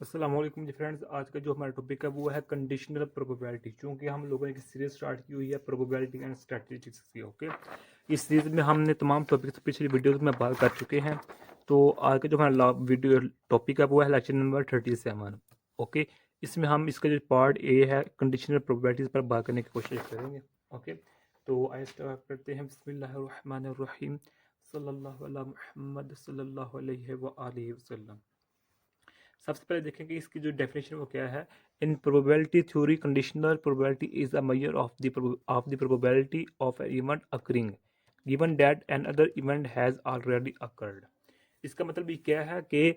अस्सलाम वालेकुम जी फ्रेंड्स। आज का जो हमारा टॉपिक है वो है कंडीशनल प्रोबेबिलिटी। चूँकि हम लोगों ने एक सीरीज स्टार्ट की हुई है प्रोबेबिलिटी एंड स्टैटिस्टिक्स की। ओके, इस सीरीज में हमने तमाम टॉपिक्स पिछली वीडियोस में बात कर चुके हैं। तो आज का जो हमारा वीडियो टॉपिक है वो है लेक्चर नंबर 37। ओके, इसमें हम इसका जो पार्ट ए है कंडीशनल प्रोबेबिलिटीज पर बात करने की कोशिश करेंगे। ओके, तो आइए स्टार्ट करते हैं। बिस्मिल्लाहिर्रहमानिर्रहीम, सल्लल्लाहु अला मुहम्मद सल्लल्लाहु अलैहि व आलिहि वसल्लम। सबसे पहले देखें कि इसकी जो डेफिनेशन वो क्या है। In probability theory conditional probability is a measure of the probability of an event occurring given that another event has already occurred. इसका मतलब ये क्या है कि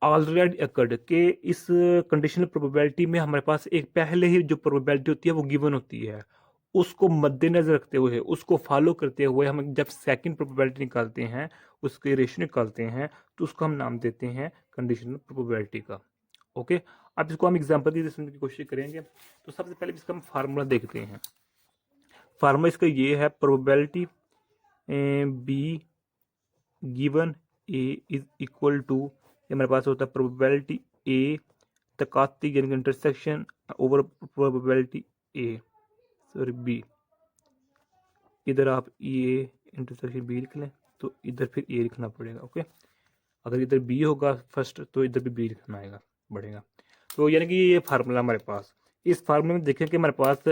ऑलरेडी अकर्ड के इस कंडीशनल प्रोबेबिलिटी में हमारे पास एक पहले ही जो प्रोबेबिलिटी होती है वो गिवन होती है। उसको मद्देनजर रखते हुए, उसको फॉलो करते हुए हम जब सेकंड प्रोबेबिलिटी निकालते हैं, उसके रेशियो निकालते हैं, तो उसको हम नाम देते हैं कंडीशनल प्रोबेबिलिटी का। ओके, अब इसको हम एग्जांपल की समझने की कोशिश करेंगे। तो सबसे पहले इसका हम फार्मूला देखते हैं। फार्मूला इसका ये है, probability B given A is equal to, ये हमारे पास होता है प्रोबेबिलिटी ए तकाती यानी intersection over probability A, sorry B. इधर आप ए इंटरसेक्शन बी लिख लें तो इधर फिर ए लिखना पड़ेगा। ओके, अगर इधर बी होगा फर्स्ट तो इधर भी बी लिखना आएगा बढ़ेगा। तो यानी कि ये फार्मूला हमारे पास, इस फार्मूले में देखें कि हमारे पास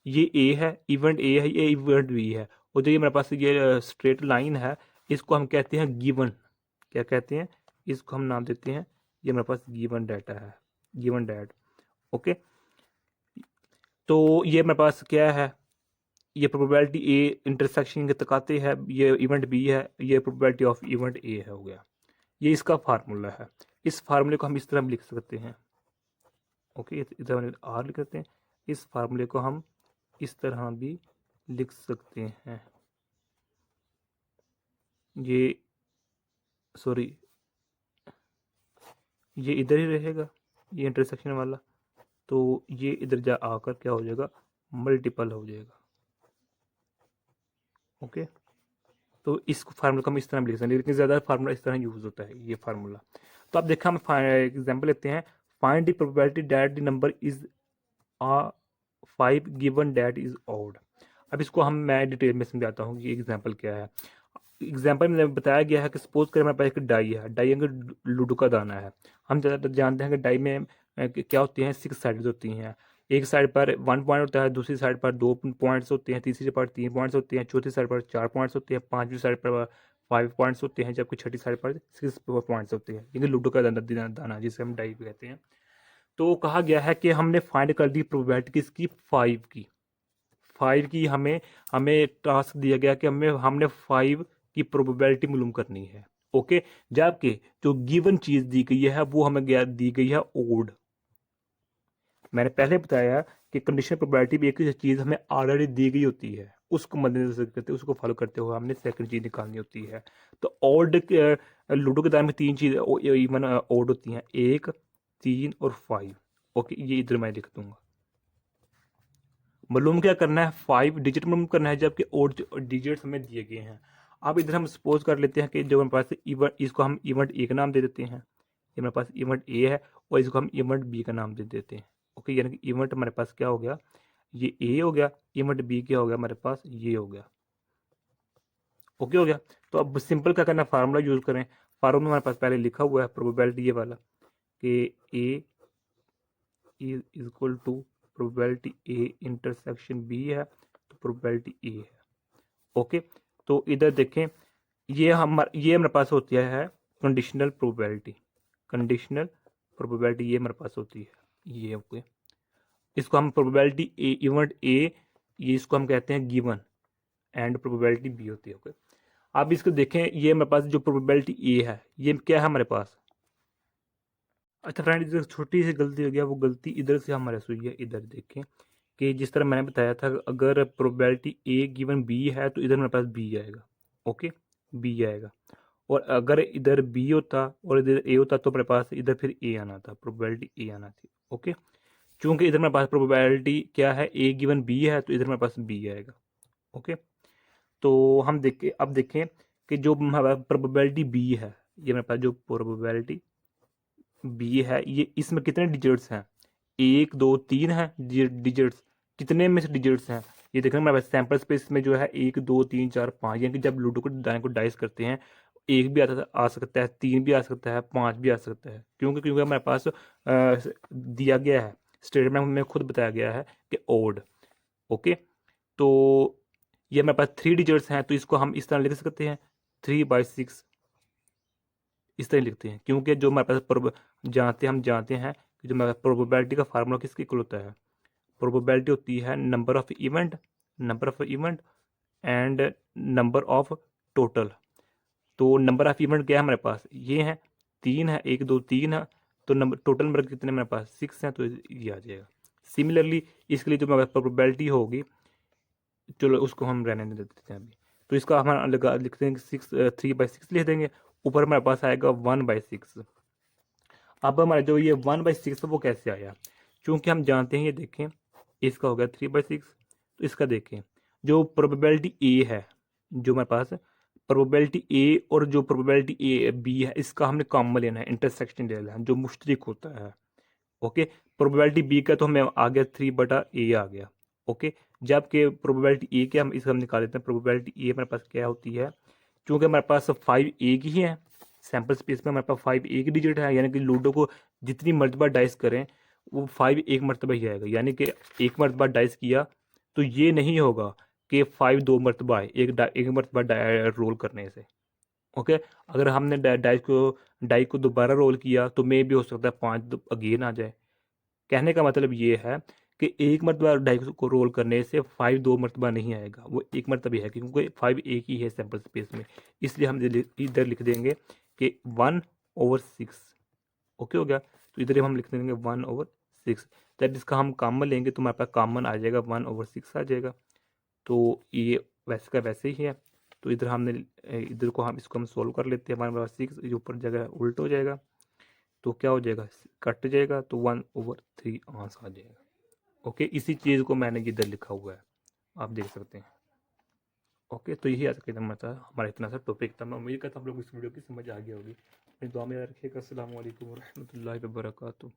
ये ए है, इवेंट ए है, ये इवेंट बी है, और जो ये हमारे पास ये स्ट्रेट लाइन है इसको हम कहते हैं गिवन। क्या कहते हैं? इसको हम नाम देते हैं, ये हमारे पास गिवन डाटा है, गिवन डैट। ओके, तो ये हमारे पास क्या है, ये प्रोबेबिलिटी ए इंटरसेक्शन के तकाते है, ये इवेंट बी है, ये प्रोबेबिलिटी ऑफ इवेंट ए है, हो गया। ये इसका फार्मूला है। इस फार्मूले को हम इस तरह भी लिख सकते हैं। ओके, इधर आर लिख सकते हैं। इस फार्मूले को हम इस तरह भी लिख सकते हैं। ये सॉरी, ये इधर ही रहेगा, ये इंटरसेक्शन वाला, तो ये इधर जा आकर क्या हो जाएगा, मल्टीपल हो जाएगा। ओके, तो इस फार्मूला को हम इस तरह भी लिख सकते हैं, लेकिन ज़्यादा फार्मूला इस तरह यूज़ होता है ये फार्मूला। तो आप देखा, हम एग्जाम्पल लेते हैं। Find the probability that the number is a 5 given that is odd. अब इसको मैं डिटेल में समझाता हूँ कि एग्जाम्पल क्या है। एग्जाम्पल में बताया गया है कि सपोज करें हमारे पास एक डाई है, डाई अगर लूडो का दाना है। हम ज़्यादातर जानते हैं कि डाई में क्या होती हैं, 6 साइड्स होती हैं। एक साइड पर 1 पॉइंट होता है, दूसरी साइड पर 2 पॉइंट्स होते हैं, तीसरी पर 3 पॉइंट्स होते हैं, चौथी साइड पर 4 पॉइंट्स होते हैं, पांचवी साइड पर 5 पॉइंट्स होते हैं, जबकि छठी साइड पर 6 पॉइंट्स होते हैं। ये लूडो का दाना जिसे हम डाई कहते हैं। तो कहा गया है कि हमने फाइंड कर दी प्रोबेबिलिटी किसकी, 5 की। 5 की हमें हमें टास्क दिया गया कि हमने 5 की प्रोबेबिलिटी मालूम करनी है। ओके, जबकि जो गिवन चीज दी गई है वो हमें दी गई है ओड। मैंने पहले बताया कि कंडीशनल प्रोबेबिलिटी भी एक चीज हमें ऑलरेडी दी गई होती है, उसको मद्देनजर करते उसको फॉलो करते हुए हमने सेकंड चीज निकालनी होती है। तो ओड, लूडो के दान में 3 चीज इवन ओड होती हैं, 1, 3 और 5। ओके, ये इधर मैं लिख दूंगा। मालूम क्या करना है, 5 डिजिट मालूम करना है, जबकि ओड डिजिट्स हमें दिए गए हैं। अब इधर हम सपोज कर लेते हैं कि जो हमारे पास इवेंट, इसको हम इवेंट ए का नाम दे देते हैं, ये हमारे पास इवेंट ए है, और इसको हम इवेंट बी का नाम दे देते हैं। ओके, यानी कि इवेंट हमारे पास क्या हो गया, ये ए हो गया, इवेंट बी क्या हो गया हमारे पास, ये हो गया। ओके, हो गया। तो अब सिंपल क्या करना है, फार्मूला यूज करें। फार्मूला हमारे पास पहले लिखा हुआ है प्रोबेबिलिटी ये वाला, कि A is equal to probability A intersection B है, तो प्रोबेबिलिटी ए है। ओके, तो इधर देखें, ये हमारे पास होती है कंडीशनल प्रोबेबिलिटी। कंडीशनल प्रोबेबिलिटी ये हमारे पास होती है, ये। ओके, इसको हम प्रोबेबिलिटी ए इवेंट ए, ये इसको हम कहते हैं गिवन, एंड प्रोबेबिलिटी बी होती है। ओके, आप इसको देखें, ये हमारे पास जो प्रोबेबिलिटी ए है ये क्या है हमारे पास। अच्छा फ्रेंड, इधर छोटी सी गलती हो गया, वो गलती इधर से हमारे हुई है। इधर देखें कि जिस तरह मैंने बताया था, अगर प्रोबेबिलिटी ए गिवन बी है तो इधर मेरे पास बी आएगा। ओके, बी आएगा, और अगर इधर बी होता और इधर ए होता तो मेरे पास इधर फिर ए आना था, प्रोबेबिलिटी ए आना थी। ओके, चूंकि इधर मेरे पास प्रोबेबिलिटी क्या है, ए गिवन बी है, तो इधर मेरे पास बी आएगा। ओके, तो हम देखें, अब देखें कि जो हमारा प्रोबेबिलिटी बी है, ये मेरे पास जो प्रोबेबिलिटी बी है, ये इसमें कितने डिजिट्स हैं, 1 2 3 है डिजिट्स। कितने में से डिजिट्स हैं, ये देखना मेरे पास सैंपल स्पेस में जो है 1 2 3 4 5, यानी कि जब लूडो को दाएं को डाइस करते हैं, एक भी आ सकता है, 3 भी आ सकता है, 5 भी आ सकता है। क्योंकि क्योंकि हमारे पास दिया गया है, स्टेटमेंट में खुद बताया गया है कि ओड। ओके, तो ये हमारे पास 3 डिजिट्स हैं, तो इसको हम इस तरह लिख सकते हैं 3/6, इस तरह लिखते हैं। क्योंकि जो हमारे पास हम जानते हैं कि जो हमारे प्रोबेबिलिटी का फार्मूला किसके इक्वल होता है, प्रोबेबिलिटी होती है number of event and number of total. तो नंबर ऑफ इवेंट क्या है हमारे पास, ये है 3 है, 1 2 3 है, तो नंबर टोटल नंबर कितने मेरे पास 6 हैं, तो ये आ जाएगा। सिमिलरली इसके लिए जो हमारे प्रोबेबिलिटी होगी, चलो उसको हम रहने देते हैं अभी, तो इसका हम लिखते हैं 3/6 लिख देंगे। ऊपर हमारे पास आएगा 1/6। अब हमारा जो ये 1/6 है वो कैसे आया, क्योंकि हम जानते हैं, ये देखें इसका हो गया 3/6, तो इसका देखें जो प्रोबेबिलिटी ए है, जो हमारे पास प्रोबेबिलिटी ए और जो प्रोबेबिलिटी ए बी है, इसका हमने कॉमन लेना है, इंटरसेक्शन लेना है, जो मुश्तरक होता है। ओके, प्रोबेबिलिटी बी का तो हमें आ गया 3/a आ गया। ओके, जबकि प्रोबेबिलिटी ए के हम इसका हम निकाल देते हैं, प्रोबेबिलिटी ए हमारे पास क्या होती है, क्योंकि हमारे पास 5 एक ही है, सैंपल स्पेस में हमारे पास 5 एक डिजिट है, यानी कि लूडो को जितनी मरतबा डाइस करें वो 5 एक मरतबा ही आएगा। यानी कि एक मरतबा डाइस किया तो ये नहीं होगा कि 5 2 मरतबा आए एक मरतबा रोल करने से। ओके, अगर हमने डाई को दोबारा रोल किया तो मे भी हो सकता है 5 अगेन आ जाए। कहने का मतलब ये है कि एक मरतबा डाई को रोल करने से 5 2 मरतबा नहीं आएगा, वो एक मरतबा ही है, क्योंकि 5 एक ही है सैंपल स्पेस में। इसलिए हम इधर लिख देंगे कि 1/6। ओके हो गया, तो इधर हम लिख देंगे 1/6। जब इसका हम कॉमन लेंगे तो हमारे पास कॉमन आ जाएगा 1/6 आ जाएगा। तो ये वैसे का वैसे ही है, तो इधर हमने इधर को हम इसको हम सोल्व कर लेते हैं। हमारे पास 6 ऊपर जगह उल्ट हो जाएगा, तो क्या हो जाएगा, कट जाएगा, तो 1/3 आंसर आ जाएगा। ओके, इसी चीज़ को मैंने इधर लिखा हुआ है, आप देख सकते हैं। ओके, तो यही आज का हमारा इतना सा टॉपिक था। मैं उम्मीद करता हूँ आप लोग इस वीडियो की समझ आ गई होगी। अपनी दुआ में याद रखिएगा। अस्सलाम वालेकुम रहमतुल्लाहि व बरकातुहू।